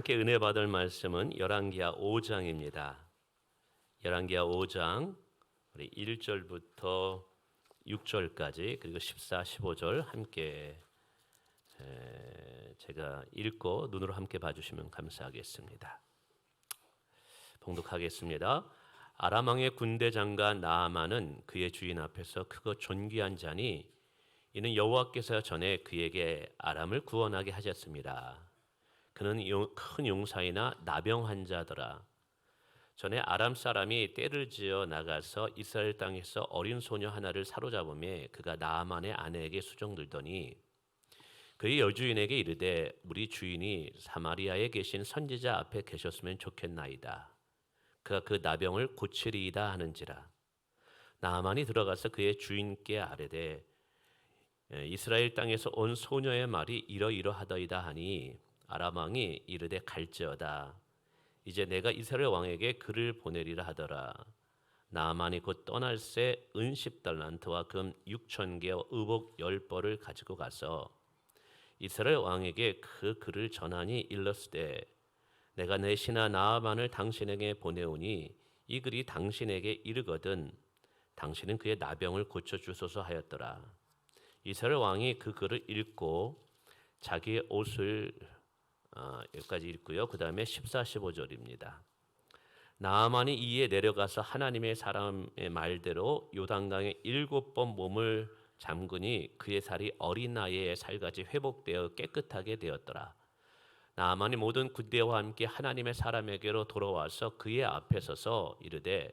함께 은혜 받을 말씀은 열왕기하 5장입니다. 열왕기하 5장 우리 1절부터 6절까지 그리고 14, 15절 함께 제가 읽고 눈으로 함께 봐주시면 감사하겠습니다. 봉독하겠습니다. 아람 왕의 군대 장관 나아만은 그의 주인 앞에서 크고 존귀한 자니 이는 여호와께서 전에 그에게 아람을 구원하게 하셨습니다. 그는 큰 용사이나 나병 환자더라. 전에 아람 사람이 떼를 지어 나가서 이스라엘 땅에서 어린 소녀 하나를 사로잡음에 그가 나아만의 아내에게 수종들더니 그의 여주인에게 이르되 우리 주인이 사마리아에 계신 선지자 앞에 계셨으면 좋겠나이다. 그가 그 나병을 고치리이다 하는지라. 나아만이 들어가서 그의 주인께 아뢰되 이스라엘 땅에서 온 소녀의 말이 이러이러하더이다 하니 아람 왕이 이르되 갈지어다. 이제 내가 이스라엘 왕에게 글을 보내리라 하더라. 나아만이 곧 떠날새 은 10달란트와 금 6,000개와 의복 10벌을 가지고 가서 이스라엘 왕에게 그 글을 전하니 일렀으되 내가 내 신하 나아만을 당신에게 보내오니 이 글이 당신에게 이르거든 당신은 그의 나병을 고쳐주소서 하였더라. 이스라엘 왕이 그 글을 읽고 자기의 옷을 여기까지 읽고요. 그 다음에 14, 15절입니다. 나아만이 이에 내려가서 하나님의 사람의 말대로 요단강에 7번 몸을 잠그니 그의 살이 어린 나이에 살같이 회복되어 깨끗하게 되었더라. 나아만이 모든 군대와 함께 하나님의 사람에게로 돌아와서 그의 앞에 서서 이르되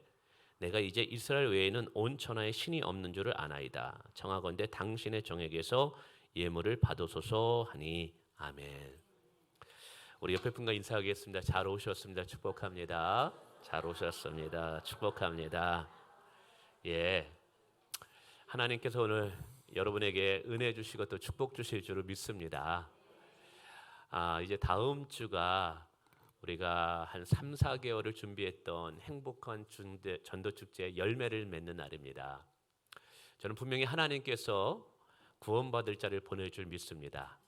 내가 이제 이스라엘 외에는 온 천하에 신이 없는 줄을 아나이다. 청하건대 당신의 종에게서 예물을 받으소서 하니 아멘. 우리 옆에 분과 인사하겠습니다. 잘 오셨습니다. 축복합니다. 잘 오셨습니다. 축복합니다. 예, 하나님께서 오늘 여러분에게 은혜 주시고 또 축복 주실 줄을 믿습니다. 이제 다음 주가 우리가 한 3, 4개월을 준비했던 행복한 전도축제의 열매를 맺는 날입니다. 저는 분명히 하나님께서 구원받을 자를 보낼 줄 믿습니다.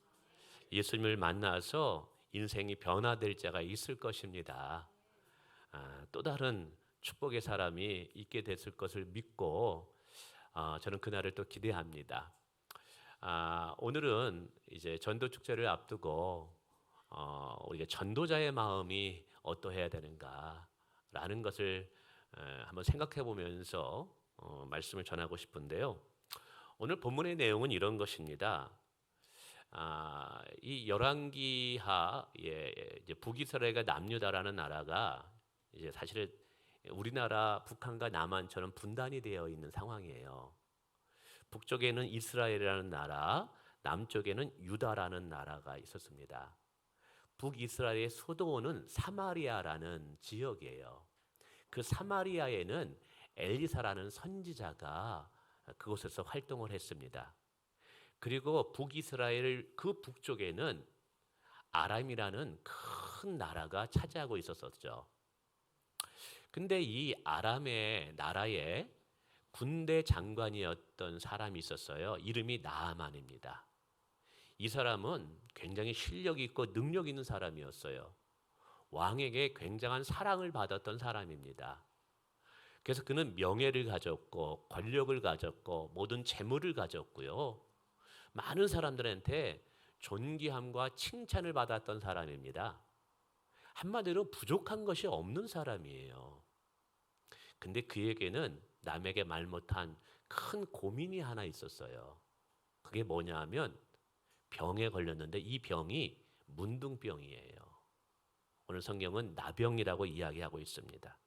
예수님을 만나서 인생이 변화될 자가 있을 것입니다. 또 다른 축복의 사람이 있게 됐을 것을 믿고 저는 그날을 또 기대합니다. 오늘은 이제 전도 축제를 앞두고 우리가 전도자의 마음이 어떠해야 되는가라는 것을 한번 생각해 보면서 말씀을 전하고 싶은데요. 오늘 본문의 내용은 이런 것입니다. 이 열왕기하 이제 북이스라엘과 남유다라는 나라가 이제 사실은 우리나라 북한과 남한처럼 분단이 되어 있는 상황이에요. 북쪽에는 이스라엘이라는 나라, 남쪽에는 유다라는 나라가 있었습니다. 북이스라엘의 수도는 사마리아라는 지역이에요. 그 사마리아에는 엘리사라는 선지자가 그곳에서 활동을 했습니다. 그리고 북이스라엘 그 북쪽에는 아람이라는 큰 나라가 차지하고 있었었죠. 근데 이 아람의 나라에 군대 장관이었던 사람이 있었어요. 이름이 나아만입니다. 이 사람은 굉장히 실력 있고 능력 있는 사람이었어요. 왕에게 굉장한 사랑을 받았던 사람입니다. 그래서 그는 명예를 가졌고 권력을 가졌고 모든 재물을 가졌고요. 많은 사람들한테 존귀함과 칭찬을 받았던 사람입니다. 한마디로 부족한 것이 없는 사람이에요. 근데 그에게는 남에게 말 못한 큰 고민이 하나 있었어요. 그게 뭐냐 하면 병에 걸렸는데 이 병이 문둥병이에요. 오늘 성경은 나병이라고 이야기하고 있습니다.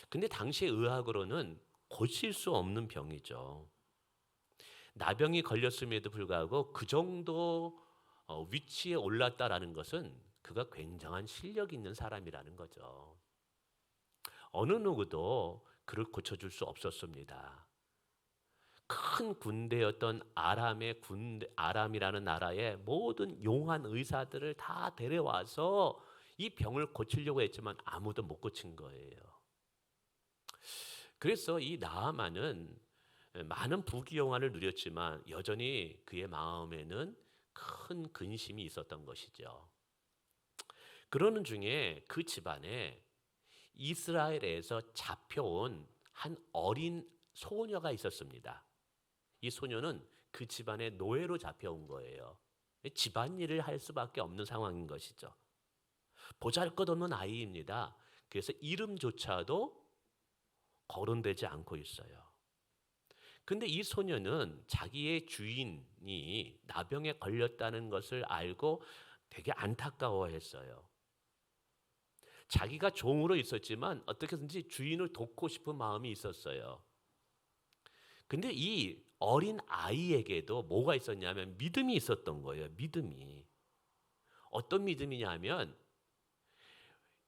근데 당시 의학으로는 고칠 수 없는 병이죠. 나병이 걸렸음에도 불구하고 그 정도 위치에 올랐다라는 것은 그가 굉장한 실력 있는 사람이라는 거죠. 어느 누구도 그를 고쳐줄 수 없었습니다. 큰 군대였던 아람이라는 나라의 모든 용한 의사들을 다 데려와서 이 병을 고치려고 했지만 아무도 못 고친 거예요. 그래서 이 나아만은 많은 부귀영화를 누렸지만 여전히 그의 마음에는 큰 근심이 있었던 것이죠. 그러는 중에 그 집안에 이스라엘에서 잡혀온 한 어린 소녀가 있었습니다. 이 소녀는 그 집안의 노예로 잡혀온 거예요. 집안일을 할 수밖에 없는 상황인 것이죠. 보잘것없는 아이입니다. 그래서 이름조차도 거론되지 않고 있어요. 근데 이 소녀는 자기의 주인이 나병에 걸렸다는 것을 알고 되게 안타까워했어요. 자기가 종으로 있었지만 어떻게든지 주인을 돕고 싶은 마음이 있었어요. 근데 이 어린 아이에게도 뭐가 있었냐면 믿음이 있었던 거예요. 믿음이. 어떤 믿음이냐면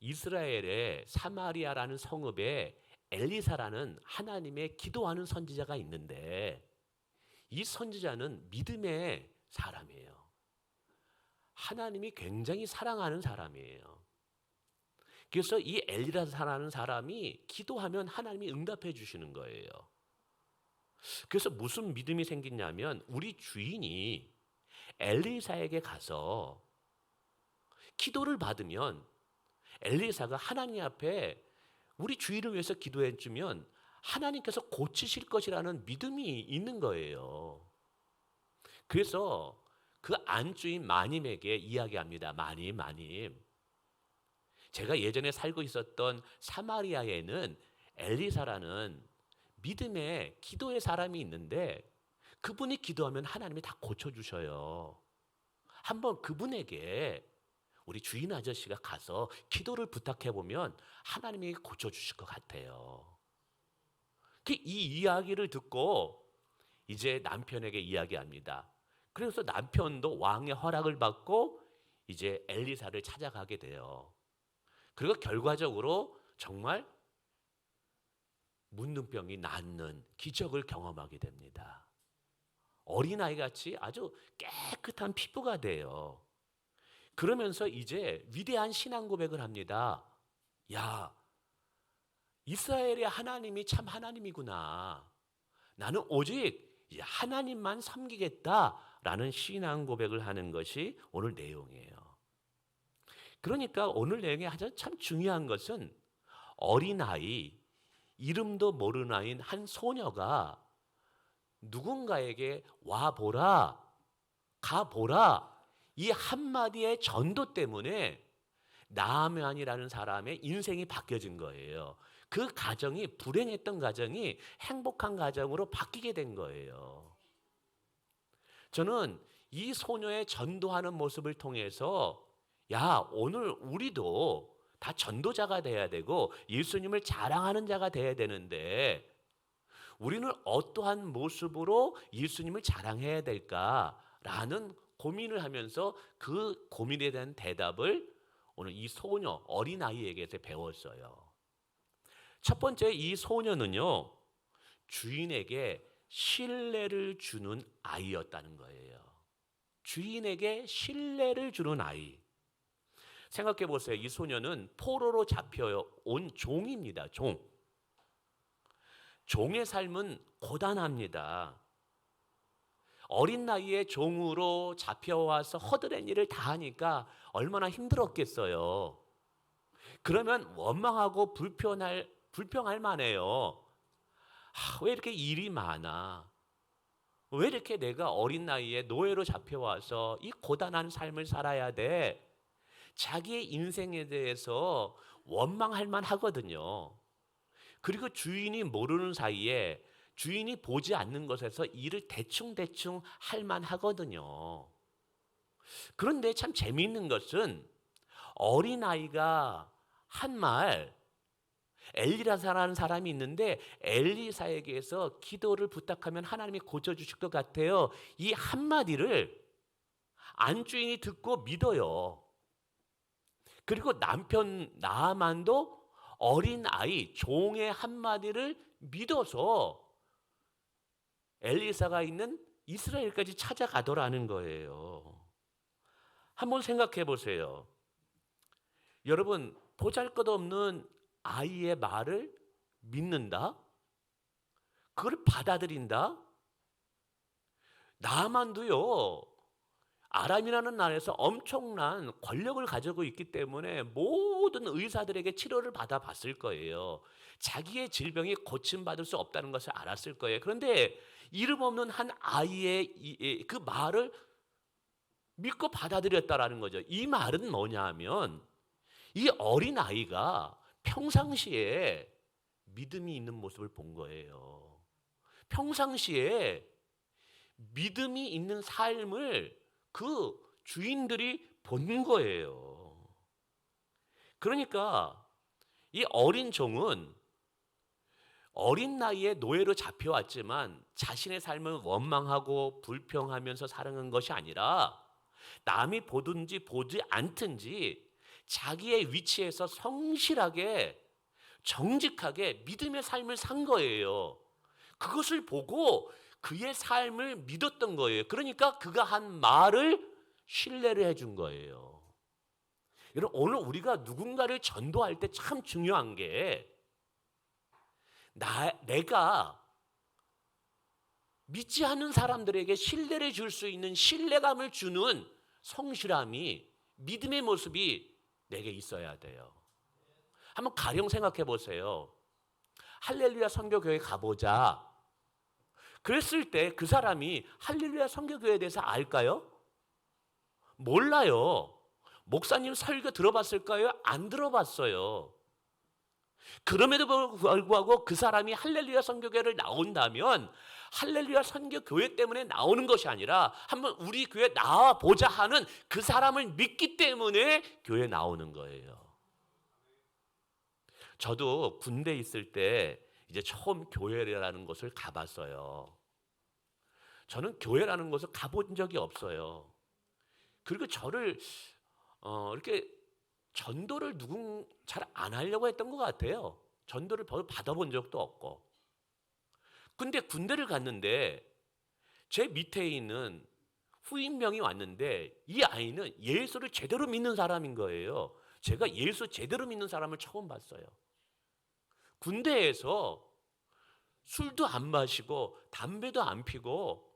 이스라엘의 사마리아라는 성읍에 엘리사라는 하나님의 기도하는 선지자가 있는데 이 선지자는 믿음의 사람이에요. 하나님이 굉장히 사랑하는 사람이에요. 그래서 이 엘리사라는 사람이 기도하면 하나님이 응답해 주시는 거예요. 그래서 무슨 믿음이 생기냐면 우리 주인이 엘리사에게 가서 기도를 받으면 엘리사가 하나님 앞에 우리 주인을 위해서 기도해 주면 하나님께서 고치실 것이라는 믿음이 있는 거예요. 그래서 그 안주인 마님에게 이야기합니다. 마님. 제가 예전에 살고 있었던 사마리아에는 엘리사라는 믿음의 기도의 사람이 있는데 그분이 기도하면 하나님이 다 고쳐주셔요. 한번 그분에게 우리 주인 아저씨가 가서 기도를 부탁해 보면 하나님이 고쳐주실 것 같아요. 이 이야기를 듣고 이제 남편에게 이야기합니다. 그래서 남편도 왕의 허락을 받고 이제 엘리사를 찾아가게 돼요. 그리고 결과적으로 정말 문둥병이 낫는 기적을 경험하게 됩니다. 어린아이같이 아주 깨끗한 피부가 돼요. 그러면서 이제 위대한 신앙 고백을 합니다. 야, 이스라엘의 하나님이 참 하나님이구나. 나는 오직 하나님만 섬기겠다라는 신앙 고백을 하는 것이 오늘 내용이에요. 그러니까 오늘 내용에 아주 참 중요한 것은 어린아이, 이름도 모르는 아이인 한 소녀가 누군가에게 와보라, 가보라 이 한마디의 전도 때문에 나아만이라는 사람의 인생이 바뀌어진 거예요. 그 가정이 불행했던 가정이 행복한 가정으로 바뀌게 된 거예요. 저는 이 소녀의 전도하는 모습을 통해서 오늘 우리도 다 전도자가 돼야 되고 예수님을 자랑하는 자가 돼야 되는데 우리는 어떠한 모습으로 예수님을 자랑해야 될까라는 고민을 하면서 그 고민에 대한 대답을 오늘 이 소녀 어린아이에게서 배웠어요. 첫 번째 이 소녀는요 주인에게 신뢰를 주는 아이였다는 거예요. 주인에게 신뢰를 주는 아이. 생각해 보세요. 이 소녀는 포로로 잡혀온 종입니다. 종의 삶은 고단합니다. 어린 나이에 종으로 잡혀와서 허드렛 일을 다 하니까 얼마나 힘들었겠어요. 그러면 원망하고 불평할 만해요. 왜 이렇게 일이 많아? 왜 이렇게 내가 어린 나이에 노예로 잡혀와서 이 고단한 삶을 살아야 돼? 자기의 인생에 대해서 원망할 만하거든요. 그리고 주인이 모르는 사이에 주인이 보지 않는 것에서 일을 대충 할 만하거든요. 그런데 참 재미있는 것은 어린아이가 한 말, 엘리사라는 사람이 있는데 엘리사에게서 기도를 부탁하면 하나님이 고쳐주실 것 같아요. 이 한마디를 안주인이 듣고 믿어요. 그리고 남편 나아만도 어린아이, 종의 한마디를 믿어서 엘리사가 있는 이스라엘까지 찾아가더라는 거예요. 한번 생각해 보세요. 여러분, 보잘것없는 아이의 말을 믿는다? 그걸 받아들인다? 나만도요. 아람이라는 나라에서 엄청난 권력을 가지고 있기 때문에 모든 의사들에게 치료를 받아봤을 거예요. 자기의 질병이 고침받을 수 없다는 것을 알았을 거예요. 그런데 이름 없는 한 아이의 그 말을 믿고 받아들였다라는 거죠. 이 말은 뭐냐 하면 이 어린 아이가 평상시에 믿음이 있는 모습을 본 거예요. 평상시에 믿음이 있는 삶을 그 주인들이 본 거예요. 그러니까 이 어린 종은 어린 나이에 노예로 잡혀왔지만 자신의 삶을 원망하고 불평하면서 살아간 것이 아니라 남이 보든지 보지 않든지 자기의 위치에서 성실하게 정직하게 믿음의 삶을 산 거예요. 그것을 보고 그의 삶을 믿었던 거예요. 그러니까 그가 한 말을 신뢰를 해준 거예요. 여러분, 오늘 우리가 누군가를 전도할 때 참 중요한 게 내가 믿지 않는 사람들에게 신뢰를 줄 수 있는 신뢰감을 주는 성실함이, 믿음의 모습이 내게 있어야 돼요. 한번 가령 생각해 보세요. 할렐루야 선교교회 가보자. 그랬을 때 그 사람이 할렐루야 선교교회에 대해서 알까요? 몰라요. 목사님 설교 들어봤을까요? 안 들어봤어요. 그럼에도 불구하고 그 사람이 할렐루야 선교교회를 나온다면 할렐루야 선교교회 때문에 나오는 것이 아니라 한번 우리 교회 나와보자 하는 그 사람을 믿기 때문에 교회에 나오는 거예요. 저도 군대에 있을 때 이제 처음 교회라는 곳을 가봤어요. 저는 교회라는 곳을 가본 적이 없어요. 그리고 저를 이렇게 전도를 잘 안 하려고 했던 것 같아요. 전도를 받아본 적도 없고. 근데 군대를 갔는데 제 밑에 있는 후임병이 왔는데 이 아이는 예수를 제대로 믿는 사람인 거예요. 제가 예수 제대로 믿는 사람을 처음 봤어요. 군대에서 술도 안 마시고 담배도 안 피고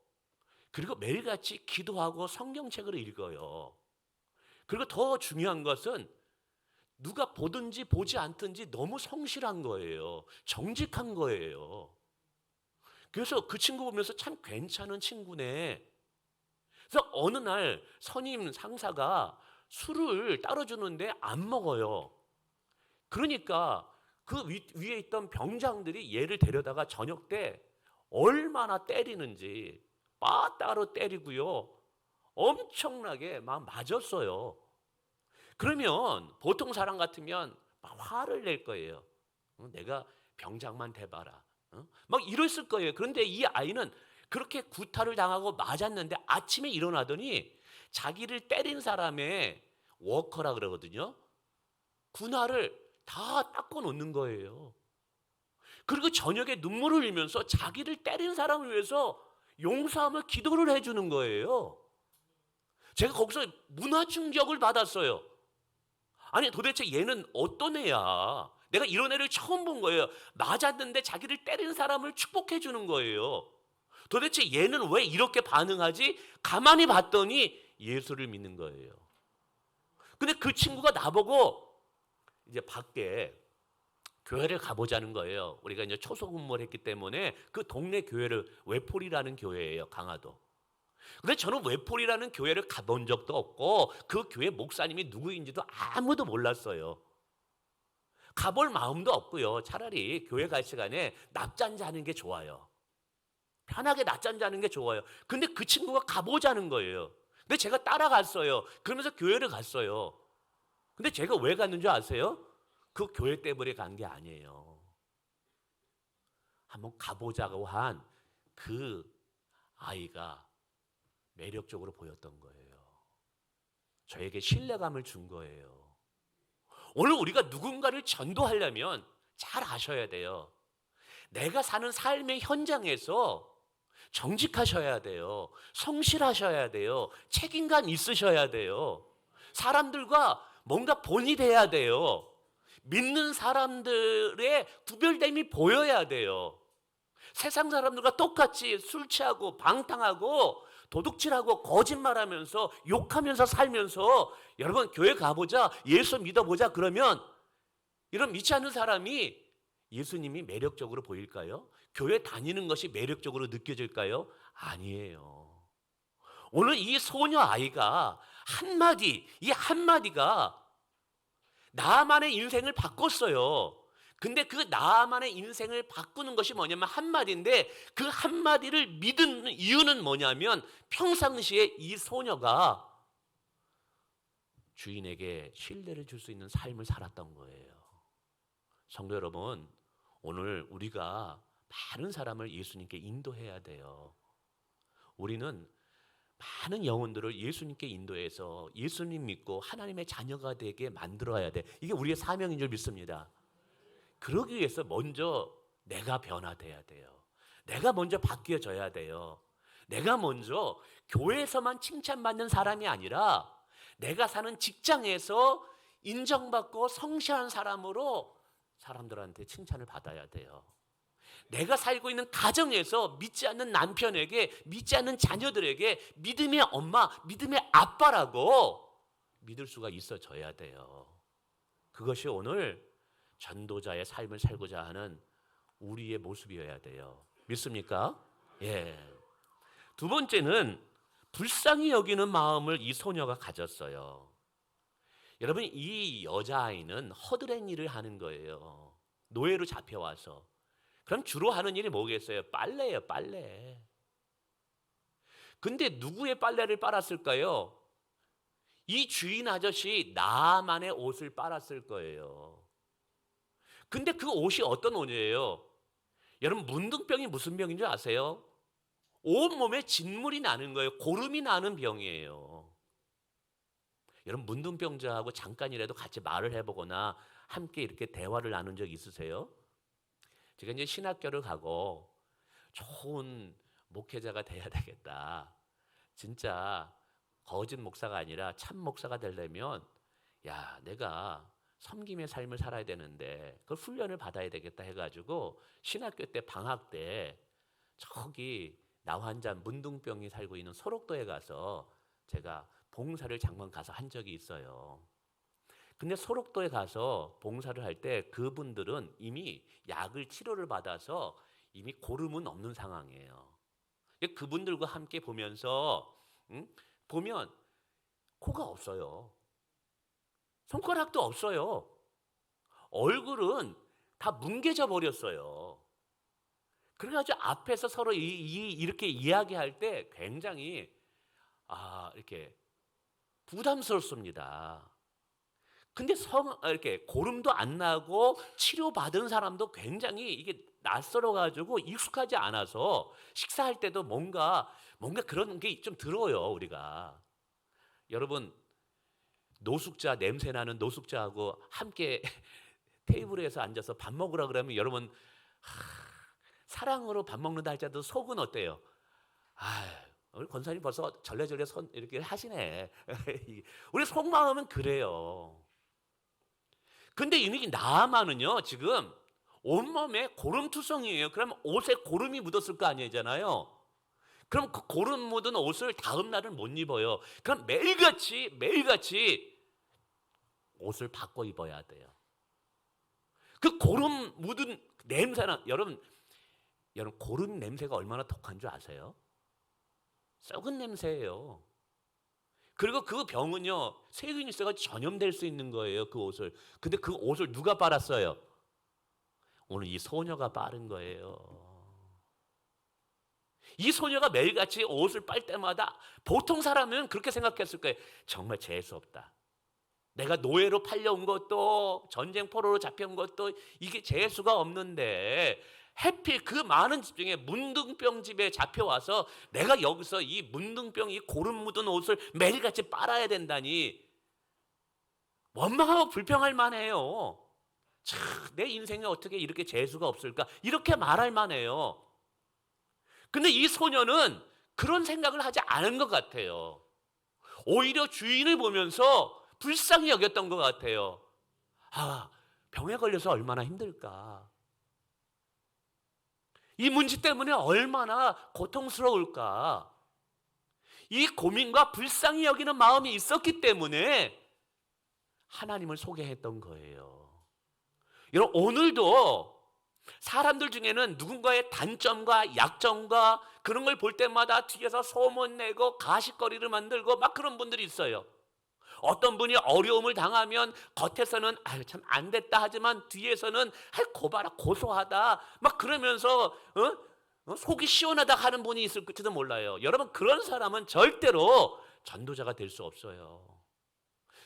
그리고 매일같이 기도하고 성경책을 읽어요. 그리고 더 중요한 것은 누가 보든지 보지 않든지 너무 성실한 거예요. 정직한 거예요. 그래서 그 친구 보면서 참 괜찮은 친구네. 그래서 어느 날 선임 상사가 술을 따로 주는데 안 먹어요. 그러니까 그 위에 있던 병장들이 얘를 데려다가 저녁 때 얼마나 때리는지 따로 때리고요. 엄청나게 막 맞았어요. 그러면 보통 사람 같으면 막 화를 낼 거예요. 내가 병장만 대봐라. 막 이랬을 거예요. 그런데 이 아이는 그렇게 구타를 당하고 맞았는데 아침에 일어나더니 자기를 때린 사람의 워커라 그러거든요. 군화를 다 닦아 놓는 거예요. 그리고 저녁에 눈물을 흘리면서 자기를 때린 사람을 위해서 용서하며 기도를 해주는 거예요. 제가 거기서 문화 충격을 받았어요. 아니 도대체 얘는 어떤 애야? 내가 이런 애를 처음 본 거예요. 맞았는데 자기를 때린 사람을 축복해 주는 거예요. 도대체 얘는 왜 이렇게 반응하지? 가만히 봤더니 예수를 믿는 거예요. 근데 그 친구가 나보고 이제 밖에 교회를 가보자는 거예요. 우리가 이제 초소 근무를 했기 때문에 그 동네 교회를 외폴이라는 교회예요. 강화도. 근데 저는 외폴이라는 교회를 가본 적도 없고 그 교회 목사님이 누구인지도 아무도 몰랐어요. 가볼 마음도 없고요. 차라리 교회 갈 시간에 낮잠 자는 게 좋아요. 편하게 낮잠 자는 게 좋아요. 근데 그 친구가 가보자는 거예요. 근데 제가 따라갔어요. 그러면서 교회를 갔어요. 근데 제가 왜 갔는 줄 아세요? 그 교회 때문에 간 게 아니에요. 한번 가보자고 한 그 아이가 매력적으로 보였던 거예요. 저에게 신뢰감을 준 거예요. 오늘 우리가 누군가를 전도하려면 잘 아셔야 돼요. 내가 사는 삶의 현장에서 정직하셔야 돼요. 성실하셔야 돼요. 책임감 있으셔야 돼요. 사람들과 뭔가 본이 돼야 돼요. 믿는 사람들의 구별됨이 보여야 돼요. 세상 사람들과 똑같이 술 취하고 방탕하고 도둑질하고 거짓말하면서 욕하면서 살면서 여러분 교회 가보자, 예수 믿어보자 그러면 이런 믿지 않는 사람이 예수님이 매력적으로 보일까요? 교회 다니는 것이 매력적으로 느껴질까요? 아니에요. 오늘 이 소녀 아이가 한마디, 이 한마디가 나만의 인생을 바꿨어요. 근데 그 나만의 인생을 바꾸는 것이 뭐냐면 한마디인데 그 한마디를 믿은 이유는 뭐냐면 평상시에 이 소녀가 주인에게 신뢰를 줄 수 있는 삶을 살았던 거예요. 성도 여러분, 오늘 우리가 많은 사람을 예수님께 인도해야 돼요. 우리는 많은 영혼들을 예수님께 인도해서 예수님 믿고 하나님의 자녀가 되게 만들어야 돼. 이게 우리의 사명인 줄 믿습니다. 그러기 위해서 먼저 내가 변화돼야 돼요. 내가 먼저 바뀌어져야 돼요. 내가 먼저 교회에서만 칭찬받는 사람이 아니라 내가 사는 직장에서 인정받고 성실한 사람으로 사람들한테 칭찬을 받아야 돼요. 내가 살고 있는 가정에서 믿지 않는 남편에게, 믿지 않는 자녀들에게 믿음의 엄마, 믿음의 아빠라고 믿을 수가 있어져야 돼요. 그것이 오늘 전도자의 삶을 살고자 하는 우리의 모습이어야 돼요. 믿습니까? 예. 두 번째는 불쌍히 여기는 마음을 이 소녀가 가졌어요. 여러분, 이 여자아이는 허드렛 일을 하는 거예요. 노예로 잡혀와서. 그럼 주로 하는 일이 뭐겠어요? 빨래예요, 빨래. 근데 누구의 빨래를 빨았을까요? 이 주인 아저씨 나만의 옷을 빨았을 거예요. 근데 그 옷이 어떤 옷이에요? 여러분, 문둥병이 무슨 병인 줄 아세요? 온몸에 진물이 나는 거예요. 고름이 나는 병이에요. 여러분, 문둥병자하고 잠깐이라도 같이 말을 해보거나 함께 이렇게 대화를 나눈 적 있으세요? 제가 이제 신학교를 가고 좋은 목회자가 돼야 되겠다. 진짜 거짓 목사가 아니라 참 목사가 되려면 야, 내가 섬김의 삶을 살아야 되는데 그걸 훈련을 받아야 되겠다 해가지고 신학교 때 방학 때 저기 나와 한 잔 문둥병이 살고 있는 소록도에 가서 제가 봉사를 잠깐 가서 한 적이 있어요. 근데 소록도에 가서 봉사를 할 때 그분들은 이미 약을 치료를 받아서 이미 고름은 없는 상황이에요. 그분들과 함께 보면서 보면 코가 없어요. 손가락도 없어요. 얼굴은 다 뭉개져 버렸어요. 그래가지고 앞에서 서로 이렇게 이야기할 때 굉장히 이렇게 부담스럽습니다. 근데 이렇게 고름도 안 나고 치료받은 사람도 굉장히 이게 낯설어가지고 익숙하지 않아서 식사할 때도 뭔가 그런 게 좀 들어요, 우리가. 여러분, 노숙자, 냄새 나는 노숙자하고 함께 테이블에서 앉아서 밥 먹으라 그러면 여러분, 사랑으로 밥 먹는다 할지라도 속은 어때요? 우리 권사님 벌써 절레절레 손 이렇게 하시네. 우리 속마음은 그래요. 근데 이 나아만은요, 지금 온몸에 고름투성이에요. 그럼 옷에 고름이 묻었을 거 아니잖아요. 그럼 그 고름 묻은 옷을 다음 날은 못 입어요. 그럼 매일같이 옷을 바꿔 입어야 돼요. 그 고름 묻은 냄새나 여러분 고름 냄새가 얼마나 독한 줄 아세요? 썩은 냄새예요. 그리고 그 병은요, 세균이 있어가지고 전염될 수 있는 거예요, 그 옷을. 근데 그 옷을 누가 빨았어요? 오늘 이 소녀가 빨은 거예요. 이 소녀가 매일같이 옷을 빨 때마다 보통 사람은 그렇게 생각했을 거예요. 정말 재수 없다. 내가 노예로 팔려온 것도 전쟁 포로로 잡혀온 것도 이게 재수가 없는데 해필 그 많은 집 중에 문둥병 집에 잡혀와서 내가 여기서 이 문둥병 이 고름 묻은 옷을 매일같이 빨아야 된다니 원망하고 불평할 만해요. 참, 내 인생에 어떻게 이렇게 재수가 없을까? 이렇게 말할 만해요. 근데 이 소녀는 그런 생각을 하지 않은 것 같아요. 오히려 주인을 보면서 불쌍히 여겼던 것 같아요. 병에 걸려서 얼마나 힘들까. 이 문제 때문에 얼마나 고통스러울까. 이 고민과 불쌍히 여기는 마음이 있었기 때문에 하나님을 소개했던 거예요. 여러분, 오늘도 사람들 중에는 누군가의 단점과 약점과 그런 걸 볼 때마다 뒤에서 소문내고 가십거리를 만들고 막 그런 분들이 있어요. 어떤 분이 어려움을 당하면 겉에서는 아유 참 안 됐다 하지만 뒤에서는 아이 고봐라 고소하다 막 그러면서 속이 시원하다 하는 분이 있을지도 몰라요. 여러분, 그런 사람은 절대로 전도자가 될 수 없어요.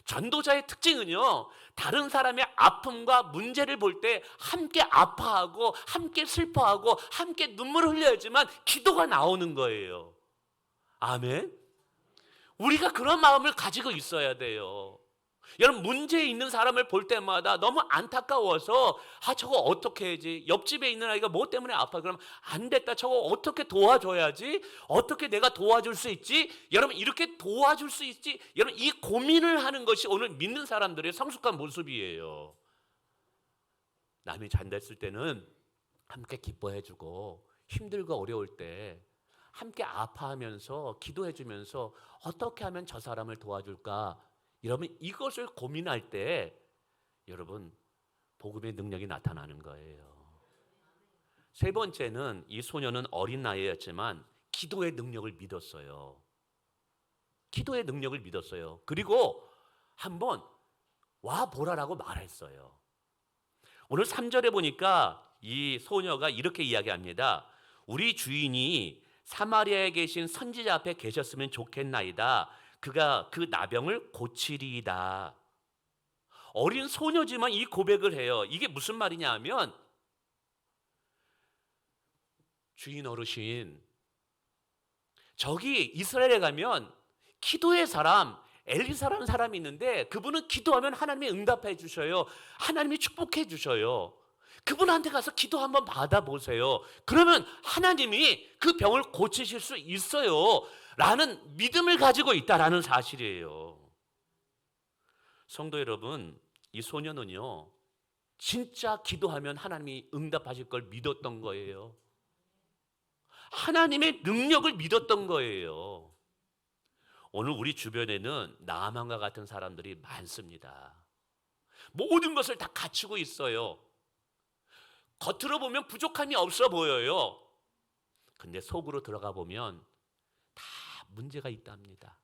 전도자의 특징은요, 다른 사람의 아픔과 문제를 볼 때 함께 아파하고 함께 슬퍼하고 함께 눈물을 흘려야지만 기도가 나오는 거예요. 아멘. 우리가 그런 마음을 가지고 있어야 돼요. 여러분, 문제 있는 사람을 볼 때마다 너무 안타까워서 저거 어떻게 해야지, 옆집에 있는 아이가 뭐 때문에 아파, 그러면 안 됐다, 저거 어떻게 도와줘야지, 어떻게 내가 도와줄 수 있지, 여러분 이렇게 도와줄 수 있지, 여러분 이 고민을 하는 것이 오늘 믿는 사람들의 성숙한 모습이에요. 남이 잘 됐을 때는 함께 기뻐해주고 힘들고 어려울 때 함께 아파하면서 기도해주면서 어떻게 하면 저 사람을 도와줄까, 여러분 이것을 고민할 때 여러분 복음의 능력이 나타나는 거예요. 세 번째는 이 소녀는 어린 나이였지만 기도의 능력을 믿었어요. 기도의 능력을 믿었어요. 그리고 한번 와 보라라고 말했어요. 오늘 3절에 보니까 이 소녀가 이렇게 이야기합니다. 우리 주인이 사마리아에 계신 선지자 앞에 계셨으면 좋겠나이다. 그가 그 나병을 고치리이다. 어린 소녀지만 이 고백을 해요. 이게 무슨 말이냐 하면, 주인 어르신, 저기 이스라엘에 가면 기도의 사람 엘리사라는 사람이 있는데 그분은 기도하면 하나님이 응답해 주셔요. 하나님이 축복해 주셔요. 그분한테 가서 기도 한번 받아보세요. 그러면 하나님이 그 병을 고치실 수 있어요 라는 믿음을 가지고 있다라는 사실이에요. 성도 여러분, 이 소녀는요 진짜 기도하면 하나님이 응답하실 걸 믿었던 거예요. 하나님의 능력을 믿었던 거예요. 오늘 우리 주변에는 나아만과 같은 사람들이 많습니다. 모든 것을 다 갖추고 있어요. 겉으로 보면 부족함이 없어 보여요. 근데 속으로 들어가 보면 다 문제가 있답니다.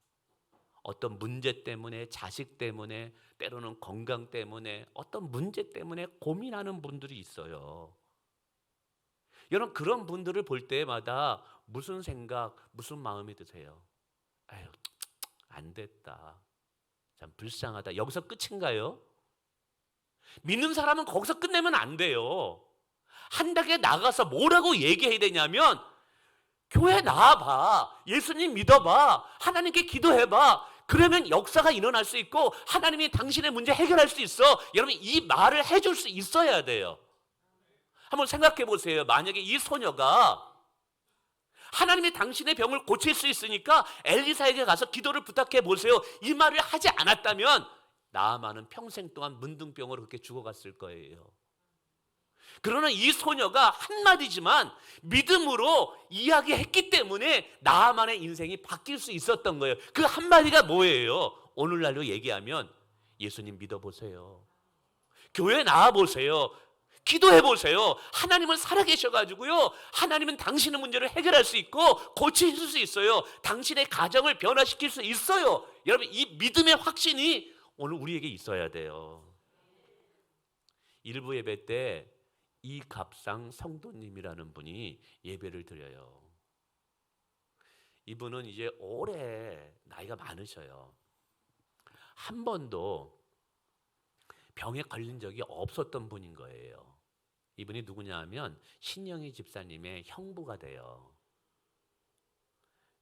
어떤 문제 때문에, 자식 때문에, 때로는 건강 때문에, 어떤 문제 때문에 고민하는 분들이 있어요. 여러분, 그런 분들을 볼 때마다 무슨 생각, 무슨 마음이 드세요? 아유, 안 됐다, 참 불쌍하다, 여기서 끝인가요? 믿는 사람은 거기서 끝내면 안 돼요. 한 단계 나가서 뭐라고 얘기해야 되냐면, 교회 나와봐, 예수님 믿어봐, 하나님께 기도해봐, 그러면 역사가 일어날 수 있고 하나님이 당신의 문제 해결할 수 있어. 여러분, 이 말을 해줄 수 있어야 돼요. 한번 생각해 보세요. 만약에 이 소녀가 하나님이 당신의 병을 고칠 수 있으니까 엘리사에게 가서 기도를 부탁해 보세요, 이 말을 하지 않았다면 나아만은 평생 동안 문둥병으로 그렇게 죽어갔을 거예요. 그러나 이 소녀가 한마디지만 믿음으로 이야기했기 때문에 나아만의 인생이 바뀔 수 있었던 거예요. 그 한마디가 뭐예요? 오늘날로 얘기하면 예수님 믿어보세요, 교회 나와보세요, 기도해보세요. 하나님은 살아계셔가지고요, 하나님은 당신의 문제를 해결할 수 있고 고치실 수 있어요. 당신의 가정을 변화시킬 수 있어요. 여러분, 이 믿음의 확신이 오늘 우리에게 있어야 돼요. 일부 예배 때 이갑상 성도님이라는 분이 예배를 드려요. 이분은 이제 오래 나이가 많으셔요. 한 번도 병에 걸린 적이 없었던 분인 거예요. 이분이 누구냐 하면 신영희 집사님의 형부가 돼요.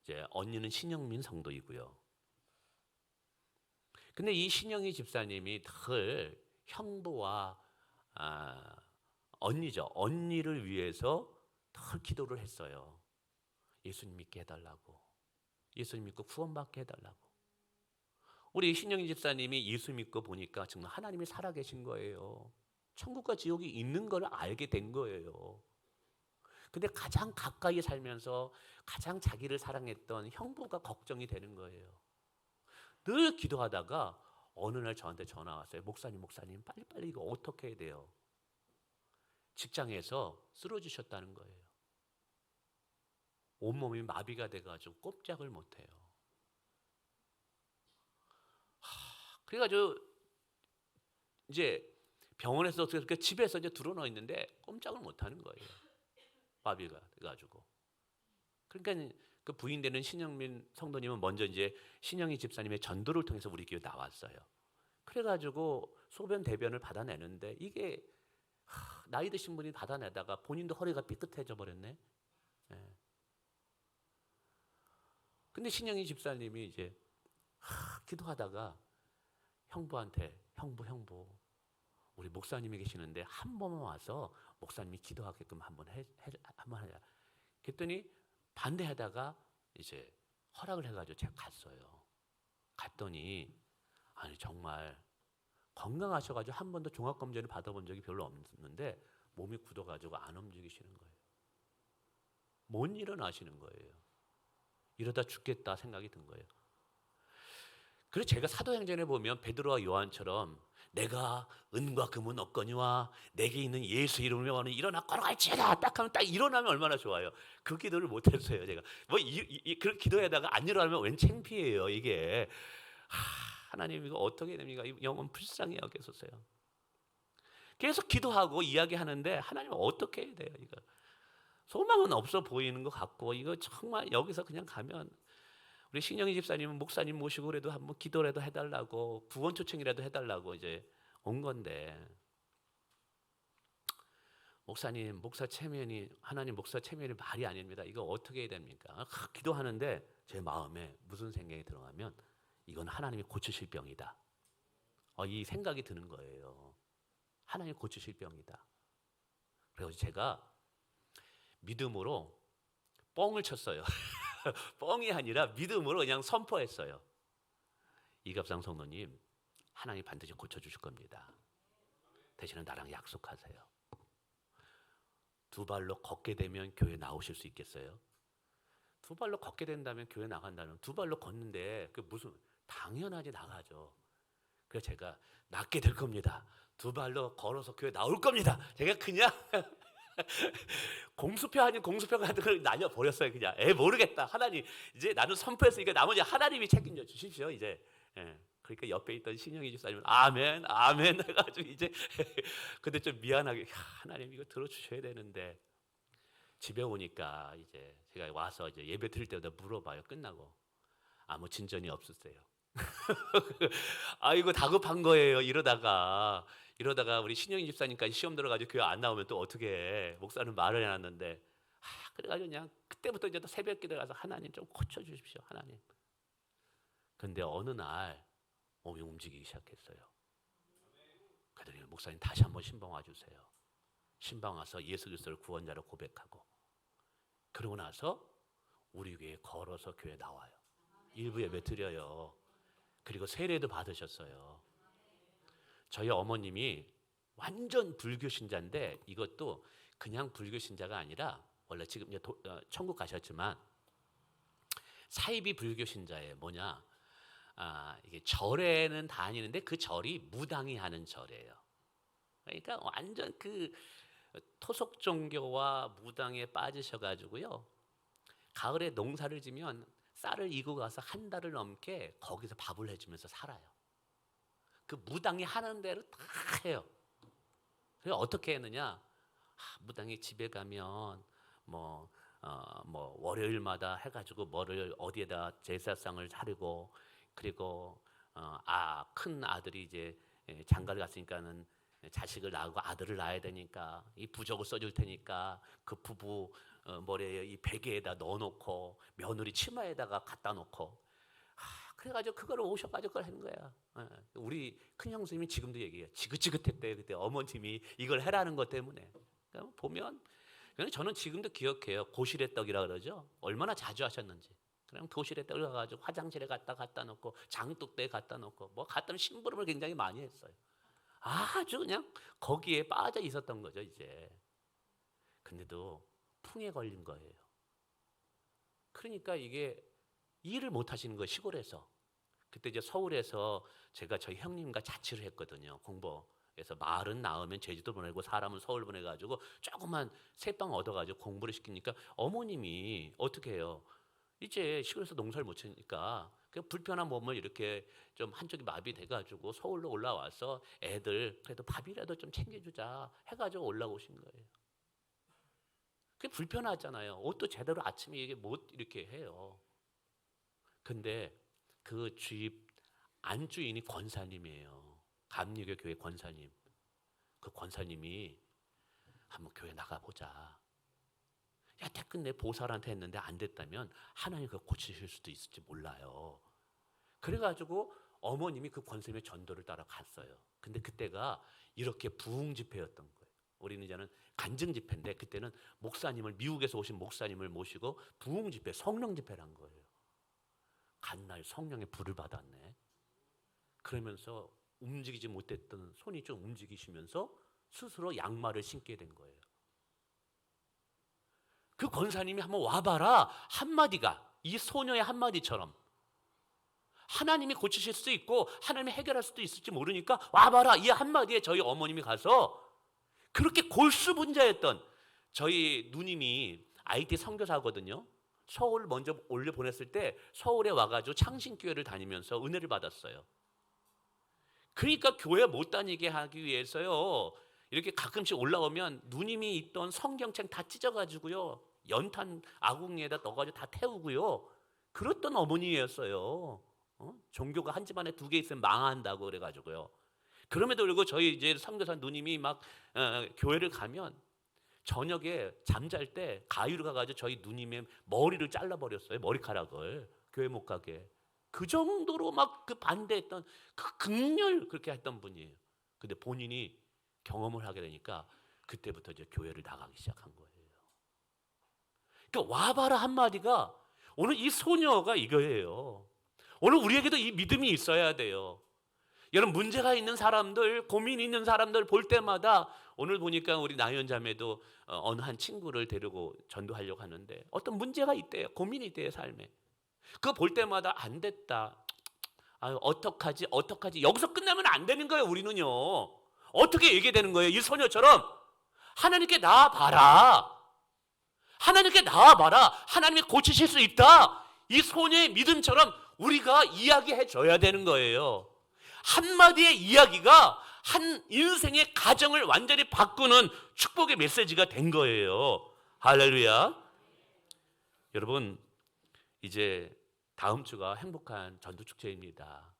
이제 언니는 신영민 성도이고요. 근데 이 신영희 집사님이 늘 형부와 언니를 위해서 늘 기도를 했어요. 예수님 믿게 해달라고, 예수님 믿고 구원받게 해달라고. 우리 신영희 집사님이 예수 믿고 보니까 정말 하나님이 살아계신 거예요. 천국과 지옥이 있는 걸 알게 된 거예요. 근데 가장 가까이 살면서 가장 자기를 사랑했던 형부가 걱정이 되는 거예요. 늘 기도하다가 어느 날 저한테 전화 왔어요. 목사님 빨리빨리 이거 어떻게 해야 돼요? 직장에서 쓰러지셨다는 거예요. 온몸이 마비가 돼가지고 꼼짝을 못해요. 그래가지고 이제 병원에서 어떻게 집에서 이제 들어놓여 있는데 꼼짝을 못하는 거예요. 마비가 돼가지고. 그러니까 그 부인되는 신영민 성도님은 먼저 이제 신영희 집사님의 전도를 통해서 우리 교회 나왔어요. 그래가지고 소변 대변을 받아내는데 이게 나이 드신 분이 받아내다가 본인도 허리가 삐끗해져 버렸네. 예. 근데 신영희 집사님이 이제 기도하다가 형부한테 형부 우리 목사님이 계시는데 한 번만 와서 목사님이 기도하게끔 한번 하자. 그랬더니 반대하다가 이제 허락을 해가지고 제가 갔어요. 갔더니 아니 정말 건강하셔가지고 한 번도 종합검진을 받아본 적이 별로 없는데 몸이 굳어가지고 안 움직이시는 거예요. 못 일어나시는 거예요. 이러다 죽겠다 생각이 든 거예요. 그래서 제가 사도행전에 보면 베드로와 요한처럼 내가 은과 금은 없거니와 내게 있는 예수 이름으로 하는 일어나 걸어갈지어다 딱 하면 딱 일어나면 얼마나 좋아요. 그 기도를 못했어요. 제가 뭐 그런 기도에다가 안 일어나면 웬 창피해요 이게. 하나님 이거 어떻게 됩니까? 영혼 불쌍히 여기소서요. 계속 기도하고 이야기하는데 하나님 어떻게 해야 돼요 이거. 소망은 없어 보이는 것 같고 이거 정말 여기서 그냥 가면 우리 신영희 집사님은 목사님 모시고 그래도 한번 기도라도 해달라고 구원 초청이라도 해달라고 이제 온 건데 목사님 목사 체면이 하나님 목사 체면이 말이 아닙니다. 이거 어떻게 해야 됩니까? 기도하는데 제 마음에 무슨 생각이 들어가면 이건 하나님이 고치실 병이다. 이 생각이 드는 거예요. 하나님이 고치실 병이다. 그래서 제가 믿음으로 뻥을 쳤어요. 뻥이 아니라 믿음으로 그냥 선포했어요. 이갑상 성도님, 하나님 반드시 고쳐주실 겁니다. 대신에 나랑 약속하세요. 두 발로 걷게 되면 교회 나오실 수 있겠어요? 두 발로 걷게 된다면 교회 나간다는 두 발로 걷는데 그 무슨 당연하지 나가죠. 그래서 제가 낫게 될 겁니다. 두 발로 걸어서 교회 나올 겁니다. 제가 그냥 공수표 아닌 공수표 같은 걸 나뉘어 버렸어요. 그냥 모르겠다. 하나님 이제 나는 선포했으니까 나머지 하나님이 책임져 주십시오. 이제 그러니까 옆에 있던 신영희 집사님은 아멘 아멘 해가지고 이제 근데 좀 미안하게 하나님 이거 들어주셔야 되는데 집에 오니까 이제 제가 와서 이제 예배 드릴 때마다 물어봐요. 끝나고 아무 진전이 없으세요. 아이고 다급한 거예요. 이러다가 우리 신영희 집사님까지 시험 들어가지고 교회 안 나오면 또 어떻게 해. 목사는 말을 해놨는데 그래가지고 그냥 그때부터 이제 또 새벽 기도 가서 하나님 좀 고쳐주십시오. 하나님. 근데 어느 날 몸이 움직이기 시작했어요. 그랬더니 목사님 다시 한번 신방 와주세요. 신방 와서 예수 그리스도를 구원자로 고백하고 그러고 나서 우리 교회에 걸어서 교회 나와요. 일부 예배 드려요. 그리고 세례도 받으셨어요. 저희 어머님이 완전 불교 신자인데 이것도 그냥 불교 신자가 아니라 원래 지금 이제 천국 가셨지만 사이비 불교 신자예요. 뭐냐? 이게 절에는 다니는데 그 절이 무당이 하는 절이에요. 그러니까 완전 그 토속 종교와 무당에 빠지셔가지고요. 가을에 농사를 지면 쌀을 이고 가서 한 달을 넘게 거기서 밥을 해주면서 살아요. 그 무당이 하는 대로 다 해요. 그래서 어떻게 했느냐? 무당이 집에 가면 뭐 월요일마다 해가지고 뭐를 어디에다 제사상을 차리고 그리고 큰 아들이 이제 장가를 갔으니까는 자식을 낳고 아들을 낳아야 되니까 이 부적을 써줄 테니까 그 부부 머리에 이 베개에다 넣어놓고 며느리 치마에다가 갖다 놓고 그래가지고 그거를 오셔가지고 그걸 하는 거야. 우리 큰 형수님이 지금도 얘기해요. 지긋지긋했대요. 그때 어머님이 이걸 해라는 것 때문에. 그러니까 보면 저는 지금도 기억해요. 고시래 떡이라 그러죠. 얼마나 자주 하셨는지. 그냥 도시래 떡을 가가지고 화장실에 갖다 놓고 장독대에 갖다 놓고 뭐 갖다 놓으면 심부름을 굉장히 많이 했어요. 아주 그냥 거기에 빠져 있었던 거죠 이제. 근데도 풍에 걸린 거예요. 그러니까 이게 일을 못 하시는 거예요, 시골에서. 그때 이제 서울에서 제가 저희 형님과 자취를 했거든요. 공부해서 말은 낳으면 제주도 보내고 사람은 서울 보내가지고 조그만 새빵 얻어가지고 공부를 시키니까 어머님이 어떻게 해요? 이제 시골에서 농사를 못 치니까 그 불편한 몸을 이렇게 좀 한쪽이 마비돼가지고 서울로 올라와서 애들 그래도 밥이라도 좀 챙겨주자 해가지고 올라오신 거예요. 그게 불편하잖아요. 옷도 제대로 아침에 이게 못 이렇게 해요. 근데 그 집 안주인이 권사님이에요. 감리교 교회 권사님. 그 권사님이 한번 교회 나가보자. 여태껏 보살한테 했는데 안 됐다면 하나님 그거 고치실 수도 있을지 몰라요. 그래가지고 어머님이 그 권사님의 전도를 따라갔어요. 근데 그때가 이렇게 부흥 집회였던 거예요. 우리는 이제는 간증 집회인데 그때는 목사님을 미국에서 오신 목사님을 모시고 부흥 집회, 성령 집회를 한 거예요. 간날 성령의 불을 받았네. 그러면서 움직이지 못했던 손이 좀 움직이시면서 스스로 양말을 신게 된 거예요. 그 권사님이 한번 와봐라 한마디가 이 소녀의 한마디처럼 하나님이 고치실 수도 있고 하나님이 해결할 수도 있을지 모르니까 와봐라 이 한마디에 저희 어머님이 가서 그렇게 골수분자였던 저희 누님이 IT 선교사거든요. 서울 먼저 올려 보냈을 때 서울에 와가지고 창신교회를 다니면서 은혜를 받았어요. 그러니까 교회 못 다니게 하기 위해서요. 이렇게 가끔씩 올라오면 누님이 있던 성경책 다 찢어가지고요. 연탄 아궁이에다 넣어가지고 다 태우고요. 그랬던 어머니였어요. 종교가 한 집안에 2개 있으면 망한다고 그래가지고요. 그럼에도 불구하고 저희 이제 선교사 누님이 막 교회를 가면 저녁에 잠잘 때 가위로 가가지고 저희 누님의 머리를 잘라버렸어요. 머리카락을 교회 못 가게. 그 정도로 막 그 반대했던 그 극렬 그렇게 했던 분이에요. 근데 본인이 경험을 하게 되니까 그때부터 이제 교회를 나가기 시작한 거예요. 그러니까 와봐라 한마디가 오늘 이 소녀가 이거예요. 오늘 우리에게도 이 믿음이 있어야 돼요. 여러분 문제가 있는 사람들, 고민이 있는 사람들 볼 때마다 오늘 보니까 우리 나연 자매도 어느 한 친구를 데리고 전도하려고 하는데 어떤 문제가 있대요. 고민이 있대요 삶에. 그거 볼 때마다 안 됐다. 아유 어떡하지 여기서 끝나면 안 되는 거예요. 우리는요. 어떻게 얘기되는 거예요? 이 소녀처럼 하나님께 나아봐라. 하나님께 나아봐라. 하나님이 고치실 수 있다. 이 소녀의 믿음처럼 우리가 이야기해 줘야 되는 거예요. 한마디의 이야기가 한 인생의 가정을 완전히 바꾸는 축복의 메시지가 된 거예요. 할렐루야. 여러분 이제 다음 주가 행복한 전도축제입니다.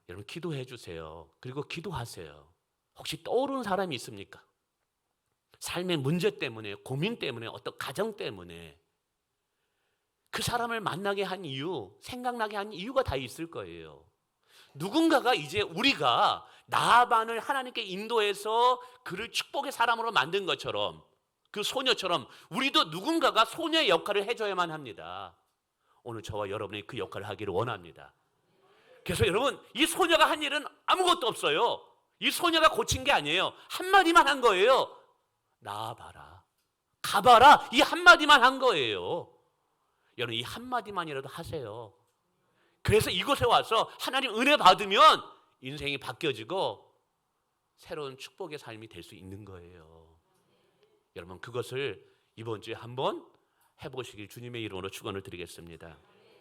여러분 기도해 주세요. 그리고 기도하세요. 혹시 떠오르는 사람이 있습니까? 삶의 문제 때문에, 고민 때문에, 어떤 가정 때문에 그 사람을 만나게 한 이유, 생각나게 한 이유가 다 있을 거예요. 누군가가 이제 우리가 나아반을 하나님께 인도해서 그를 축복의 사람으로 만든 것처럼 그 소녀처럼 우리도 누군가가 소녀의 역할을 해줘야만 합니다. 오늘 저와 여러분이 그 역할을 하기를 원합니다. 그래서 여러분 이 소녀가 한 일은 아무것도 없어요. 이 소녀가 고친 게 아니에요. 한마디만 한 거예요. 나아봐라, 가봐라, 이 한마디만 한 거예요. 여러분 이 한마디만이라도 하세요. 그래서 이곳에 와서 하나님 은혜 받으면 인생이 바뀌어지고 새로운 축복의 삶이 될 수 있는 거예요. 여러분 그것을 이번 주에 한번 해보시길 주님의 이름으로 축원을 드리겠습니다.